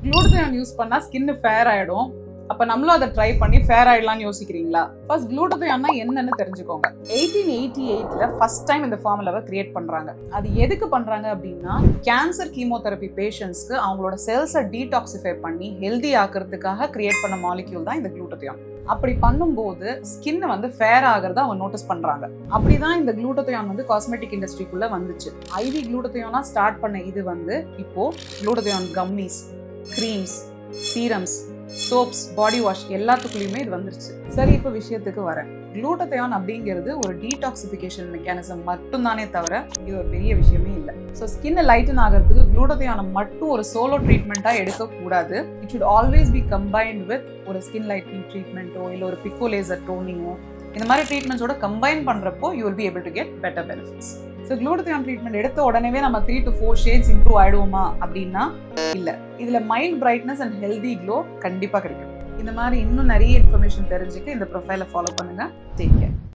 Glutathione use பண்ணா skin fair ஆயிடும். அப்ப நம்மளும் அதை ட்ரை பண்ணி ஃபேர் ஆயிடலாம்னு யோசிக்கிறீங்களா? ஃபர்ஸ்ட் குளூட்டதியோன்னா என்னன்னு தெரிஞ்சுக்கோங்க. 1888ல ஃபர்ஸ்ட் டைம் இந்த ஃபார்முலாவை கிரியேட் பண்றாங்க. அது எதுக்கு பண்றாங்க அப்படின்னா, கேன்சர் கீமோதெரபி பேஷண்ட்ஸ்க்கு அவங்களோட செல்ஸை டீடாக்சிஃபை பண்ணி ஹெல்தி ஆக்குறதுக்காக கிரியேட் பண்ண மாலிக்யூல் தான் இந்த குளூட்டதியோன். அப்படி பண்ணும்போது ஸ்கின் வந்து ஃபேர் ஆகிறத அவங்க நோட்டீஸ் பண்றாங்க. அப்படிதான் இந்த குளூட்டதியோன் வந்து காஸ்மெட்டிக் இண்டஸ்ட்ரிக்குள்ள வந்துச்சு. ஐவி குளூட்டதியோனா ஸ்டார்ட் பண்ண இது வந்து இப்போ glutathione gummies, creams, serums, soaps, body wash எல்லாத்துக்குள்ளேயுமே இது வந்துருச்சு. சரி, இப்போ விஷயத்துக்கு வரேன். குளூட்டதியோன் அப்படிங்கிறது ஒரு டீடாக்சிஃபிகேஷன் மெக்கானிசம் மட்டும்தானே தவிர இது ஒரு பெரிய விஷயமே இல்லை. ஸோ ஸ்கின் லைட்டன் ஆகிறதுக்கு குளூட்டதியோனை மட்டும் ஒரு சோலோ ட்ரீட்மெண்ட்டாக எடுக்கக்கூடாது. It should always be combined with ஒரு ஸ்கின் லைட்னிங் ட்ரீட்மெண்ட்டோ இல்லை ஒரு பிக்கோ லேசர் டோனிங்கோ இந்த மாதிரி ட்ரீட்மெண்ட்ஸோட கம்பைன் பண்ணுறப்போ you will be able to get better benefits. So glutathione treatment எடுத்த உடனே நம்ம 3 to 4 ஷேட்ஸ் இம்ப்ரூவ் ஆயிடுவோமா அப்படின்னா இல்லை. இதில் mild brightness and healthy glow கண்டிப்பாக கிடைக்கும். இந்த மாதிரி இன்னும் நிறைய இன்ஃபர்மேஷன் தெரிஞ்சுக்க இந்த ப்ரொஃபைலை ஃபாலோ பண்ணுங்க. Take care.